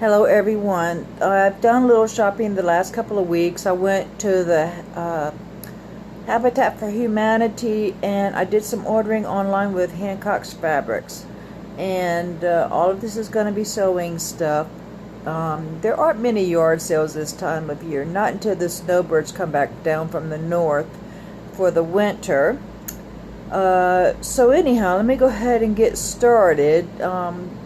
Hello everyone. I've done a little shopping the last couple of weeks. I went to the Habitat for Humanity and I did some ordering online with Hancock's fabrics. And all of this is going to be sewing stuff. There aren't many yard sales this time of year, not until the snowbirds come back down from the north for the winter. So anyhow, let me go ahead and get started.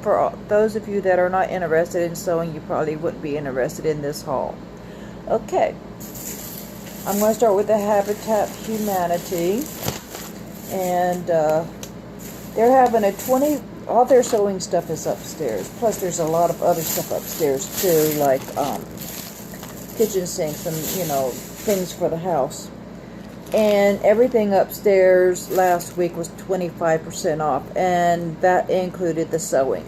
For those of you that are not interested in sewing, you probably wouldn't be interested in this haul. Okay, I'm going to start with the Habitat for Humanity, and they're having a all their sewing stuff is upstairs. Plus, there's a lot of other stuff upstairs too, like kitchen sinks and things for the house. And everything upstairs last week was 25% off, and that included the sewing.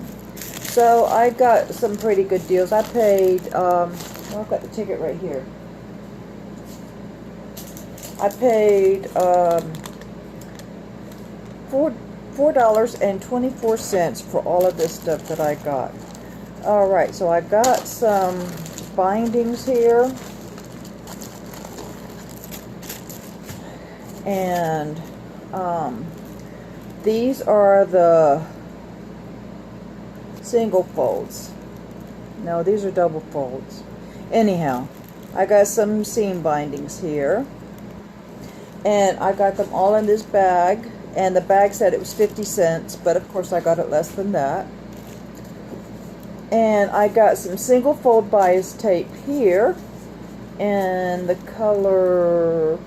So I got some pretty good deals. I paid, well, I've got the ticket right here. I paid $4.24 for all of this stuff that I got. Alright, so I got some bindings here. And these are the single folds. No, these are double folds. Anyhow, I got some seam bindings here. And I got them all in this bag. And the bag said it was 50 cents, but of course I got it less than that. And I got some single fold bias tape here. And the color...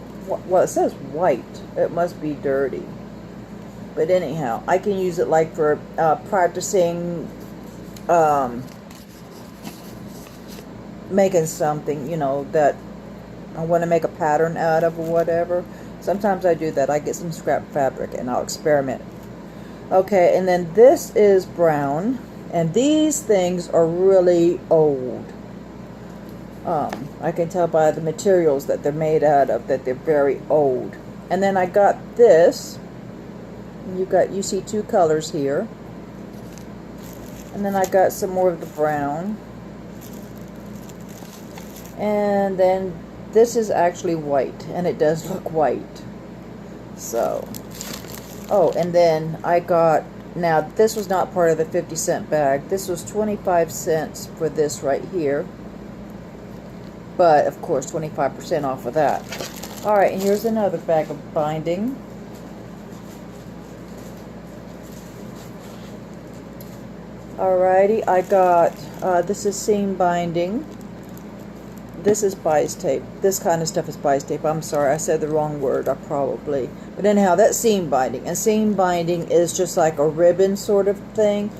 well, it says white. It must be dirty. But anyhow, I can use it like for practicing making something, that I want to make a pattern out of or whatever. Sometimes I do that. I get some scrap fabric and I'll experiment. Okay, and then this is brown. And these things are really old. I can tell by the materials that they're made out of that they're very old. And then I got this. You see two colors here. And then I got some more of the brown. And then this is actually white, and it does look white. So, oh, and then I got, now this was not part of the 50-cent bag. This was 25 cents for this right here. But, of course, 25% off of that. Alright, and here's another bag of binding. Alrighty, I got, this is seam binding. This is bias tape. This kind of stuff is bias tape. I'm sorry, I said the wrong word, probably. But anyhow, that's seam binding. And seam binding is just like a ribbon sort of thing.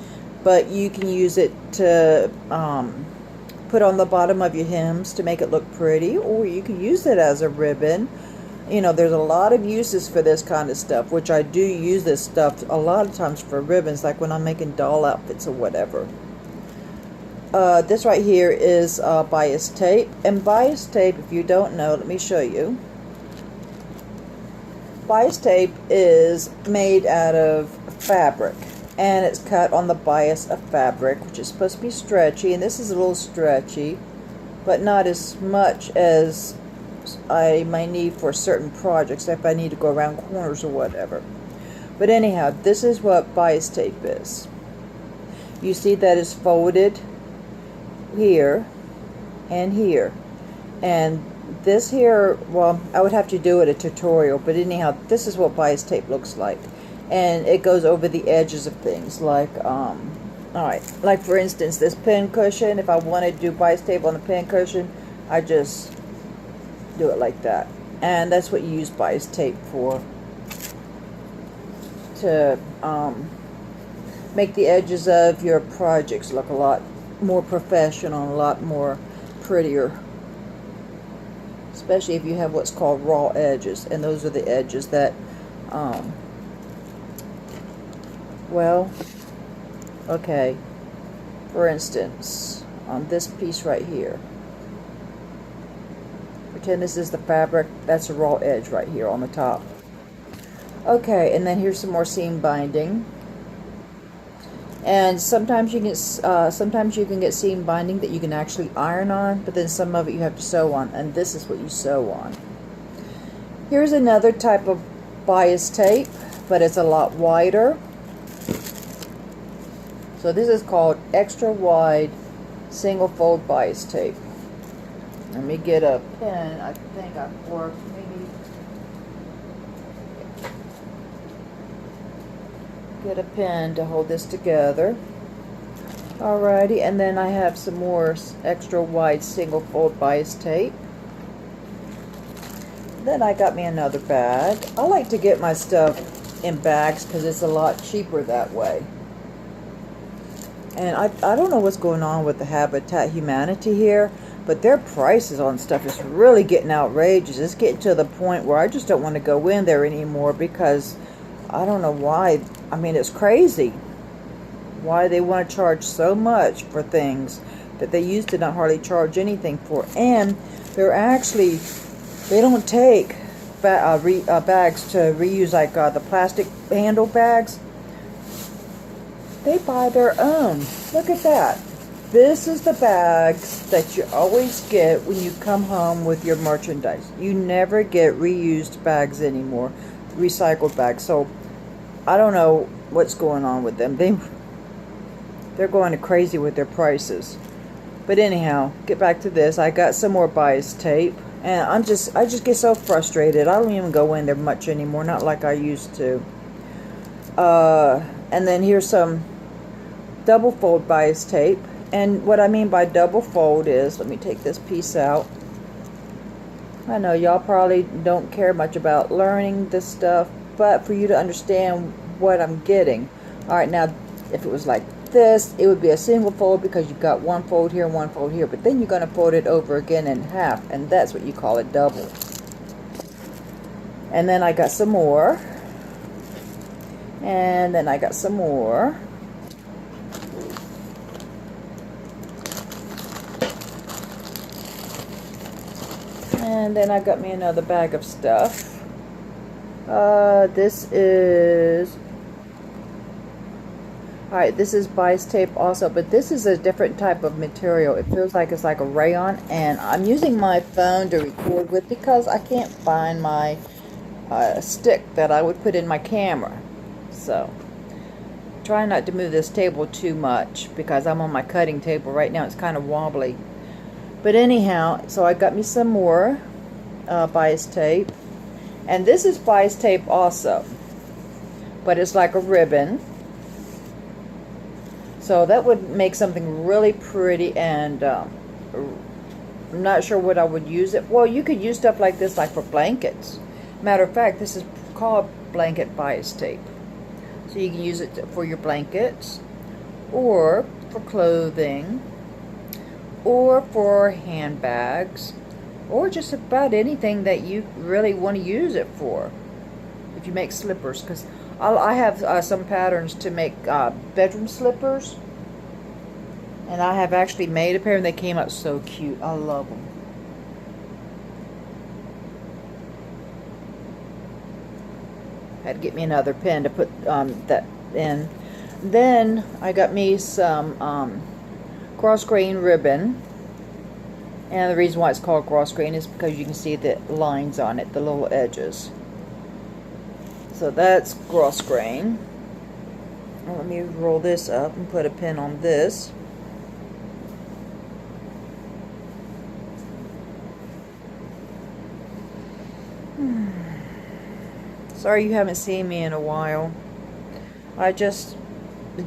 But you can use it to... put on the bottom of your hems to make it look pretty, or you can use it as a ribbon. There's a lot of uses for this kind of stuff, which I do use this stuff a lot of times for ribbons, like when I'm making doll outfits or whatever. This right here is bias tape, and bias tape, if you don't know, let me show you. Bias tape is made out of fabric. And it's cut on the bias of fabric, which is supposed to be stretchy. And this is a little stretchy, but not as much as I might need for certain projects, if I need to go around corners or whatever. But anyhow, this is what bias tape is. You see that it's folded here and here. And this here, well, I would have to do it a tutorial, but anyhow, this is what bias tape looks like. And it goes over the edges of things, like, alright, like for instance, this pin cushion. If I want to do bias tape on the pin cushion, I just do it like that. And that's what you use bias tape for, to make the edges of your projects look a lot more professional, a lot more prettier. Especially if you have what's called raw edges, and those are the edges that, well, okay, for instance, on this piece right here, pretend this is the fabric, that's a raw edge right here on the top. Okay, and then here's some more seam binding. And sometimes you can get seam binding that you can actually iron on, but then some of it you have to sew on, and this is what you sew on. Here's another type of bias tape, but it's a lot wider. So this is called extra wide single fold bias tape. Let me get a pen. I think I've worked maybe. Get a pen to hold this together. Alrighty, and then I have some more extra wide single fold bias tape. Then I got me another bag. I like to get my stuff in bags because it's a lot cheaper that way. And I don't know what's going on with the Habitat Humanity here, but their prices on stuff is really getting outrageous. It's getting to the point where I just don't want to go in there anymore because I don't know why. I mean, it's crazy why they want to charge so much for things that they used to not hardly charge anything for. And they don't take bags to reuse, like the plastic handle bags. They buy their own. Look at that. This is the bags that you always get when you come home with your merchandise. You never get reused bags anymore, recycled bags. So I don't know what's going on with them. They're going crazy with their prices. But anyhow, get back to this. I got some more bias tape, and I just get so frustrated. I don't even go in there much anymore, not like I used to. And then here's some double fold bias tape. And what I mean by double fold is, let me take this piece out. I know y'all probably don't care much about learning this stuff, but for you to understand what I'm getting. Alright, now if it was like this, it would be a single fold because you've got one fold here and one fold here, but then you're going to fold it over again in half, and that's what you call a double. And then I got some more. And then I got some more. And then I got me another bag of stuff. This is... Alright, this is bias tape also, but this is a different type of material. It feels like it's like a rayon, and I'm using my phone to record with because I can't find my stick that I would put in my camera. So, try not to move this table too much because I'm on my cutting table right now. It's kind of wobbly. But anyhow, so I got me some more bias tape. And this is bias tape also. But it's like a ribbon. So that would make something really pretty, and I'm not sure what I would use it. Well, you could use stuff like this like for blankets. Matter of fact, this is called blanket bias tape. So you can use it for your blankets, or for clothing, or for handbags, or just about anything that you really want to use it for. If you make slippers, because I have some patterns to make bedroom slippers, and I have actually made a pair, and they came out so cute. I love them. Had to get me another pen to put that in. Then I got me some cross grain ribbon, and the reason why it's called cross grain is because you can see the lines on it, the little edges. So that's cross grain. Now let me roll this up and put a pin on this. Sorry you haven't seen me in a while. I just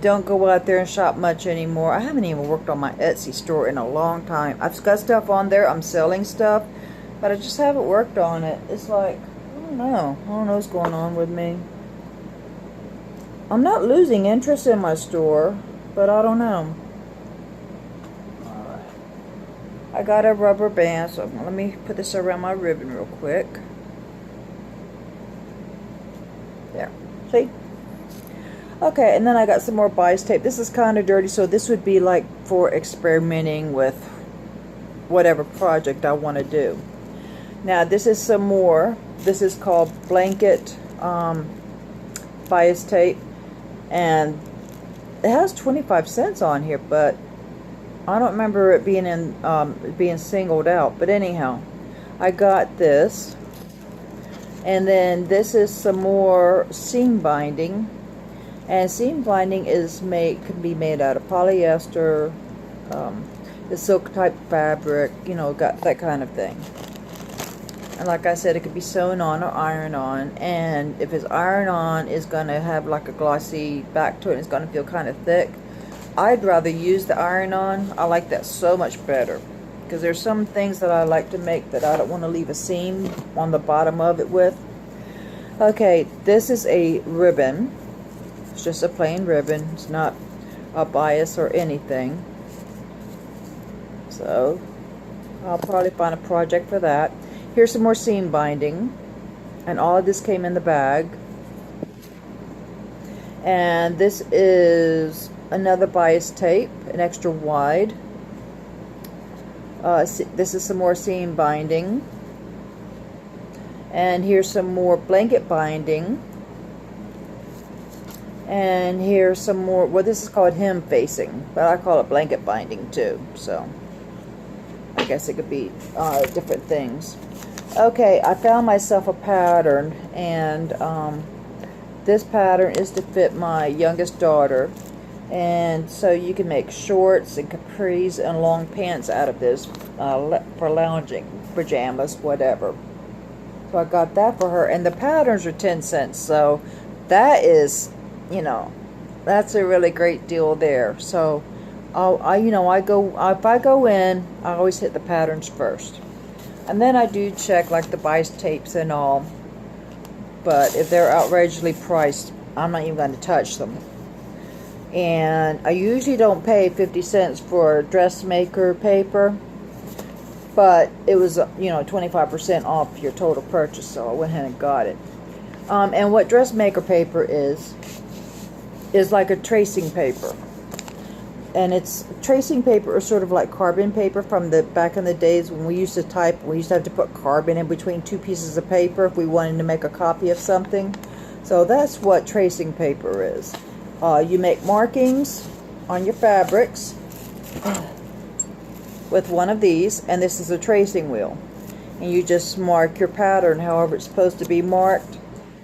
don't go out there and shop much anymore. I haven't even worked on my Etsy store in a long time. I've got stuff on there. I'm selling stuff, but I just haven't worked on it. It's like, I don't know what's going on with me. I'm not losing interest in my store, but I don't know. Alright. I got a rubber band, so let me put this around my ribbon real quick. There. See? Okay, and then I got some more bias tape. This is kind of dirty, so this would be like for experimenting with whatever project I want to do. Now, this is some more. This is called blanket bias tape, and it has 25 cents on here, but I don't remember it being being singled out. But anyhow, I got this, and then this is some more seam binding, and seam binding can be made out of polyester, the silk type fabric, you know, got that kind of thing. And like I said, it could be sewn on or ironed on, and if it's ironed on, it's going to have like a glossy back to it, and it's going to feel kind of thick. I'd rather use the iron on. I like that so much better, because there's some things that I like to make that I don't want to leave a seam on the bottom of it with. Okay, this is a ribbon. It's just a plain ribbon. It's not a bias or anything. So I'll probably find a project for that. Here's some more seam binding, and all of this came in the bag. And this is another bias tape, an extra wide. This is some more seam binding. And here's some more blanket binding. And here's some more, well, this is called hem facing, but I call it blanket binding too, so I guess it could be different things. Okay, I found myself a pattern, and this pattern is to fit my youngest daughter, and so you can make shorts and capris and long pants out of this for lounging, pajamas, whatever. So I got that for her, and the patterns are 10 cents, so that is, you know, that's a really great deal there. So if I go in, I always hit the patterns first. And then I do check like the bias tapes and all. But if they're outrageously priced, I'm not even going to touch them. And I usually don't pay 50 cents for dressmaker paper. But it was, you know, 25% off your total purchase, so I went ahead and got it. And what dressmaker paper is like a tracing paper. And it's tracing paper, or sort of like carbon paper from the back in the days when we used to type. We used to have to put carbon in between two pieces of paper if we wanted to make a copy of something. So that's what tracing paper is. You make markings on your fabrics with one of these, and this is a tracing wheel. And you just mark your pattern however it's supposed to be marked,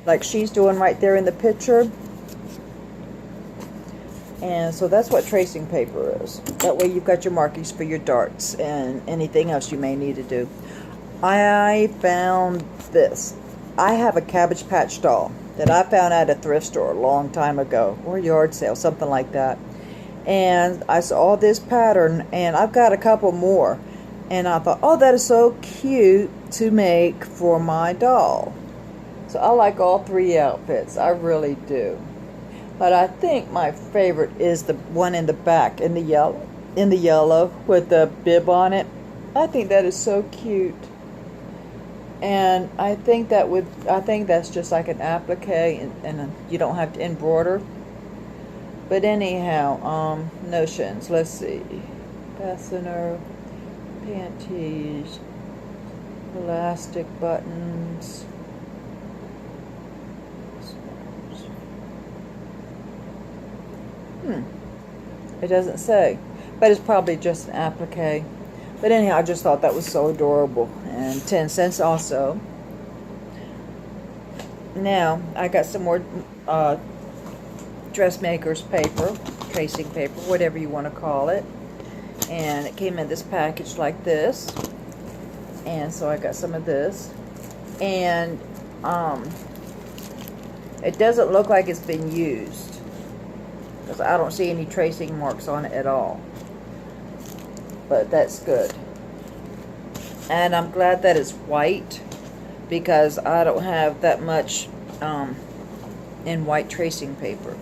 like she's doing right there in the picture. And so that's what tracing paper is. That way you've got your markings for your darts and anything else you may need to do. I found this. I have a Cabbage Patch doll that I found at a thrift store a long time ago, or yard sale, something like that. And I saw this pattern, and I've got a couple more. And I thought, oh, that is so cute to make for my doll. So I like all three outfits. I really do. But I think my favorite is the one in the back, in the yellow with the bib on it. I think that is so cute. And I think that's just like an applique, and you don't have to embroider. But anyhow, notions. Let's see. Fastener, panties, elastic buttons. It doesn't say, but it's probably just an applique. But anyhow, I just thought that was so adorable, and 10 cents also. Now I got some more dressmaker's paper, tracing paper, whatever you want to call it, and it came in this package like this. And so I got some of this, and it doesn't look like it's been used, because I don't see any tracing marks on it at all. But that's good. And I'm glad that it's white, because I don't have that much in white tracing paper.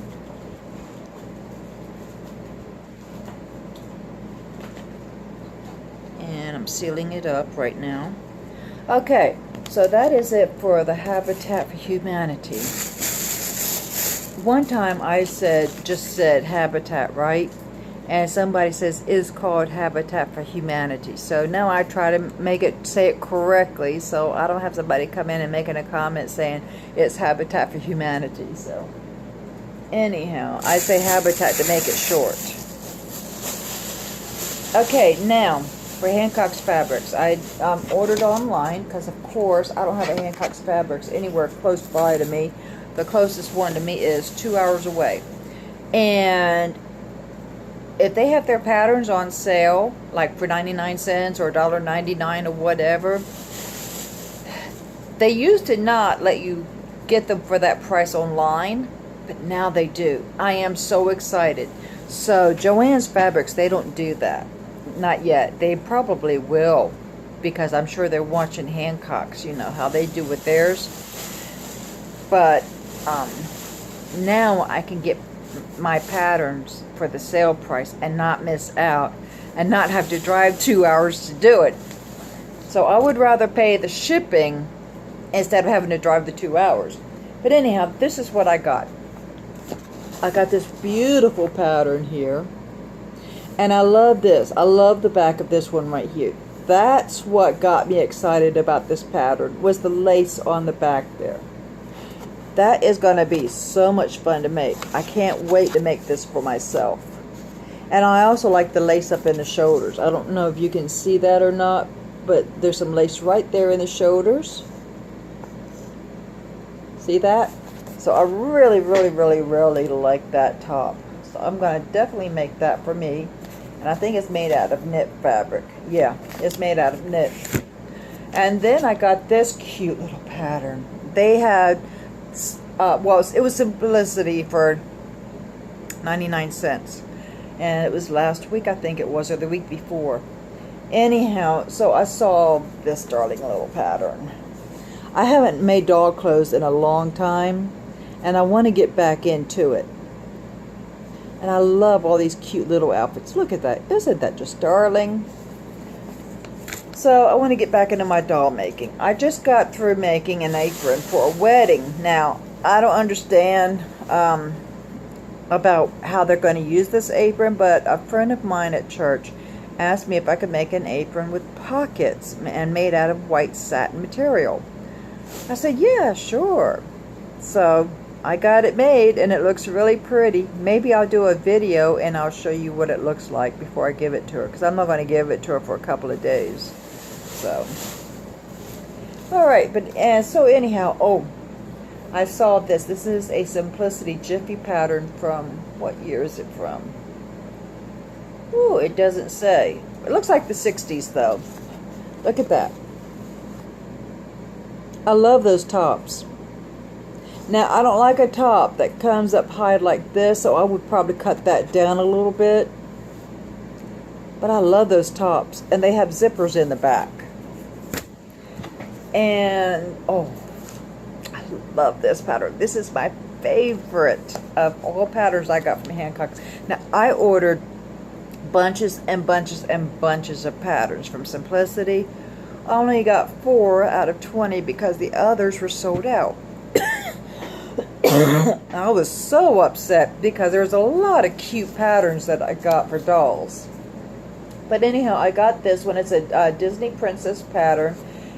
And I'm sealing it up right now. Okay, so that is it for the Habitat for Humanity. One time I just said Habitat, right? And somebody says it's called Habitat for Humanity. So now I try to say it correctly, so I don't have somebody come in and making a comment saying it's Habitat for Humanity. So Anyhow, I say habitat to make it short. Okay, now for Hancock's Fabrics. I ordered online because, of course, I don't have a Hancock's Fabrics anywhere close by to me. The closest one to me is 2 hours away. And if they have their patterns on sale, like for 99 cents or $1.99 or whatever, they used to not let you get them for that price online, but now they do. I am so excited. So Joann's Fabrics, they don't do that. Not yet. They probably will, because I'm sure they're watching Hancock's, you know, how they do with theirs. But now I can get my patterns for the sale price and not miss out and not have to drive 2 hours to do it. So I would rather pay the shipping instead of having to drive the 2 hours. But anyhow, this is what I got. I got this beautiful pattern here. And I love this. I love the back of this one right here. That's what got me excited about this pattern, was the lace on the back there. That is going to be so much fun to make. I can't wait to make this for myself. And I also like the lace up in the shoulders. I don't know if you can see that or not, but there's some lace right there in the shoulders. See that? So I really, really, really, really like that top. So I'm going to definitely make that for me. And I think it's made out of knit fabric. Yeah, it's made out of knit. And then I got this cute little pattern. They had, well, it was Simplicity for 99 cents. And it was last week, I think it was, or the week before. Anyhow, so I saw this darling little pattern. I haven't made doll clothes in a long time, and I want to get back into it. And I love all these cute little outfits. Look at that. Isn't that just darling? So I want to get back into my doll making. I just got through making an apron for a wedding. Now, I don't understand about how they're going to use this apron, but a friend of mine at church asked me if I could make an apron with pockets and made out of white satin material. I said, yeah, sure. So I got it made, and it looks really pretty. Maybe I'll do a video and I'll show you what it looks like before I give it to her, because I'm not going to give it to her for a couple of days. So, all right, but so anyhow, oh, I saw this. This is a Simplicity Jiffy pattern from, what year is it from? Ooh, it doesn't say. It looks like the 60s though. Look at that. I love those tops. Now, I don't like a top that comes up high like this, so I would probably cut that down a little bit. But I love those tops, and they have zippers in the back. And, oh, I love this pattern. This is my favorite of all patterns I got from Hancock. Now, I ordered bunches and bunches and bunches of patterns from Simplicity. I only got 4 out of 20 because the others were sold out. I was so upset because there's a lot of cute patterns that I got for dolls. But anyhow, I got this one. It's a Disney princess pattern,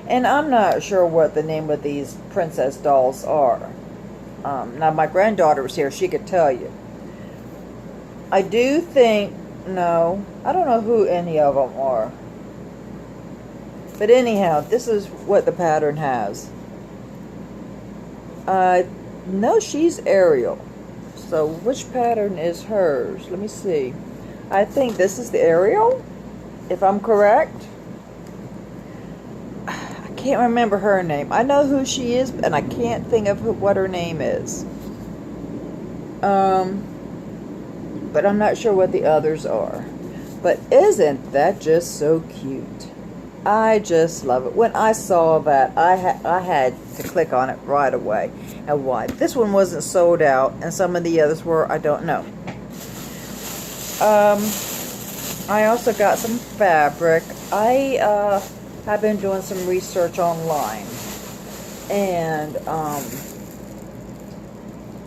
and I'm not sure what the name of these princess dolls are. Now, my granddaughter was here. She could tell you. I do think, no, I don't know who any of them are. But anyhow, this is what the pattern has. No, she's Ariel. So which pattern is hers? Let me see. I think this is the Ariel, if I'm correct. I can't remember her name. I know who she is, and I can't think of what her name is. But I'm not sure what the others are. But isn't that just so cute? I just love it. When I saw that, I had to click on it right away. And why? This one wasn't sold out, and some of the others were. I don't know. I also got some fabric. I have been doing some research online, and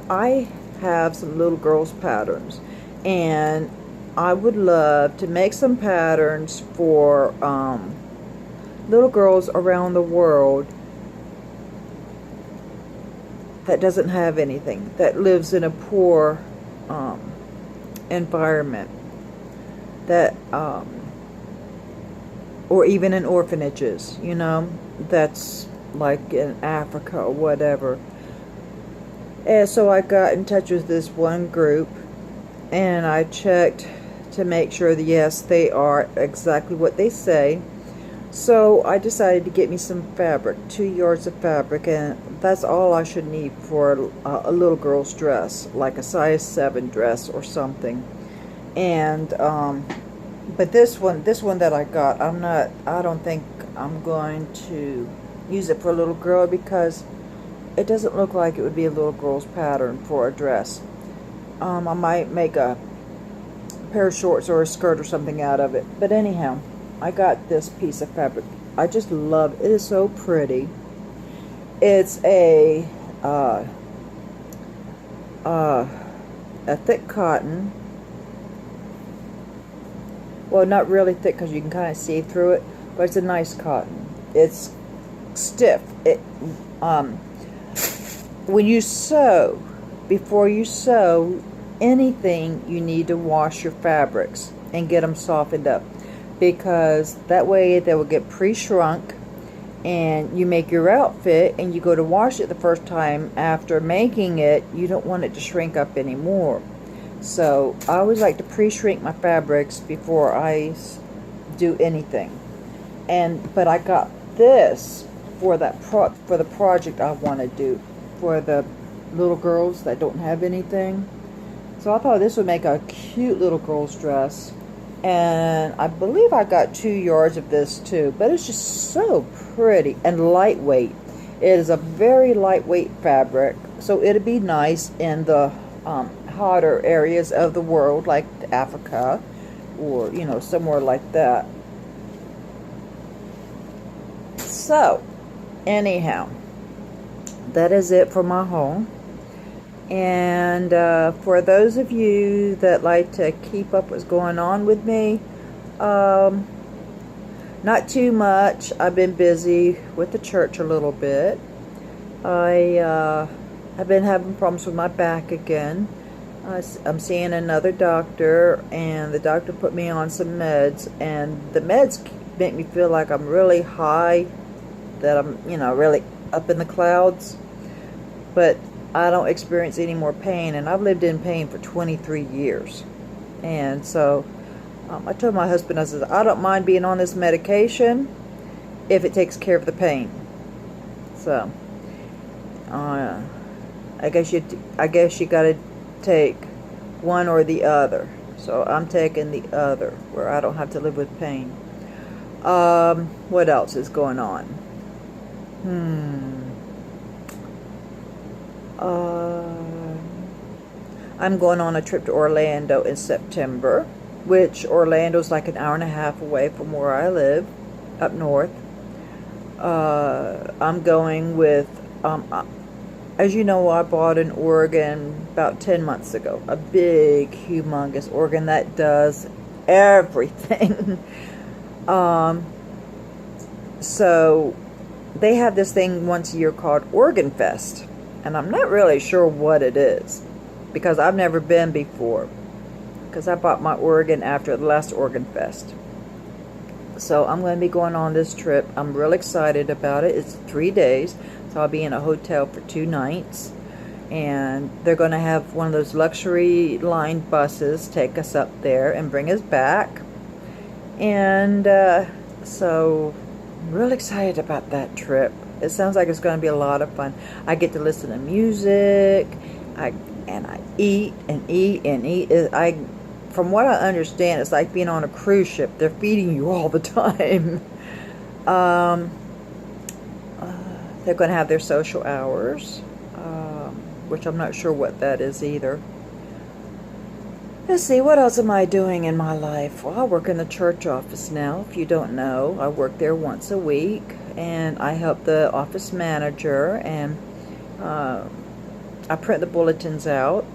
I have some little girls patterns, and I would love to make some patterns for little girls around the world that doesn't have anything, that lives in a poor environment, that or even in orphanages, you know, that's like in Africa or whatever. And so I got in touch with this one group, and I checked to make sure that yes, they are exactly what they say. So I decided to get me some fabric, 2 yards of fabric, and that's all I should need for a little girl's dress, like a size 7 dress or something. And but this one that I got, I don't think I'm going to use it for a little girl, because it doesn't look like it would be a little girl's pattern for a dress. I might make a pair of shorts or a skirt or something out of it. But anyhow, I got this piece of fabric. I just love it. It is so pretty. It's a thick cotton. Well, not really thick because you can kind of see through it, but it's a nice cotton. It's stiff. When you sew, before you sew anything, you need to wash your fabrics and get them softened up, because that way they will get pre-shrunk, and you make your outfit and you go to wash it the first time after making it, you don't want it to shrink up anymore. So I always like to pre-shrink my fabrics before I do anything. But I got this for for the project I want to do for the little girls that don't have anything. So I thought this would make a cute little girl's dress. And I believe I got 2 yards of this too, but it's just so pretty and lightweight. It is a very lightweight fabric, so it'll be nice in the hotter areas of the world, like Africa, or you know, somewhere like that. So anyhow, that is it for my haul. And for those of you that like to keep up what's going on with me, not too much. I've been busy with the church a little bit. I've been having problems with my back again. I'm seeing another doctor, and the doctor put me on some meds, and the meds make me feel like I'm really high, that I'm, you know, really up in the clouds, but I don't experience any more pain, and I've lived in pain for 23 years. And so I told my husband, I said, I don't mind being on this medication if it takes care of the pain. So I guess you got to take one or the other. So I'm taking the other, where I don't have to live with pain. What else is going on? I'm going on a trip to Orlando in September, which Orlando's like an hour and a half away from where I live, up north. I'm going with, as you know, I bought an organ about 10 months ago, a big, humongous organ that does everything. So they have this thing once a year called Organ Fest, and I'm not really sure what it is, because I've never been before, because I bought my organ after the last Organ Fest. So I'm going to be going on this trip. I'm real excited about it. It's 3 days, so I'll be in a hotel for 2 nights, and they're going to have one of those luxury line buses take us up there and bring us back. And so I'm real excited about that trip. It sounds like it's going to be a lot of fun. I get to listen to music, I eat and eat and eat. From what I understand, it's like being on a cruise ship. They're feeding you all the time. They're going to have their social hours, which I'm not sure what that is either. Let's see, what else am I doing in my life? Well, I work in the church office now. If you don't know, I work there once a week, and I help the office manager, and I print the bulletins out.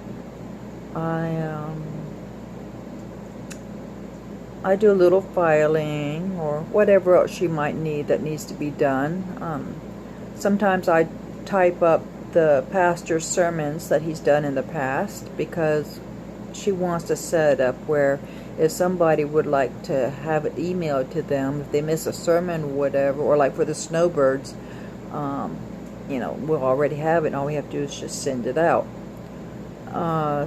I do a little filing or whatever else she might need that needs to be done. Sometimes I type up the pastor's sermons that he's done in the past, because she wants to set it up where if somebody would like to have it emailed to them, if they miss a sermon or whatever, or like for the snowbirds, you know, we'll already have it and all we have to do is just send it out.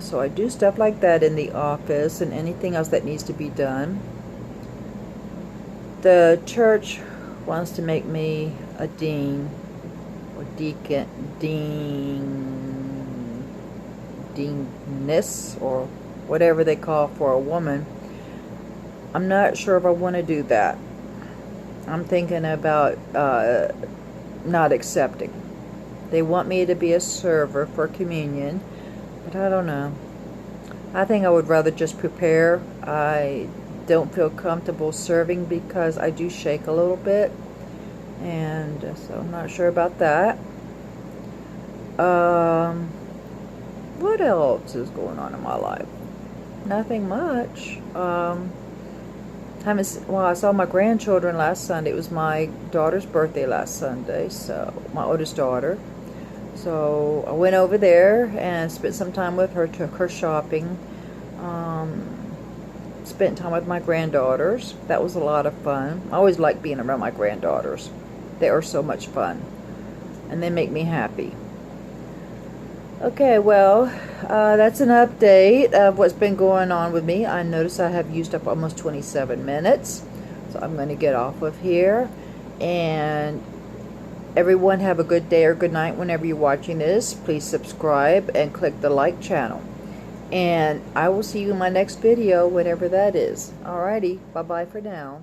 So I do stuff like that in the office and anything else that needs to be done. The church wants to make me a dean or deaness or whatever they call for a woman. I'm not sure if I want to do that. I'm thinking about not accepting. They want me to be a server for communion, but I don't know. I think I would rather just prepare. I don't feel comfortable serving because I do shake a little bit, and so I'm not sure about that. What else is going on in my life? Nothing much. I saw my grandchildren last Sunday. It was my daughter's birthday last Sunday, so my oldest daughter. So I went over there and spent some time with her, took her shopping, spent time with my granddaughters. That was a lot of fun. I always like being around my granddaughters. They are so much fun, and they make me happy. Okay, well, that's an update of what's been going on with me. I notice I have used up almost 27 minutes, so I'm going to get off of here. And everyone have a good day or good night whenever you're watching this. Please subscribe and click the like channel. And I will see you in my next video, whenever that is. Alrighty, bye-bye for now.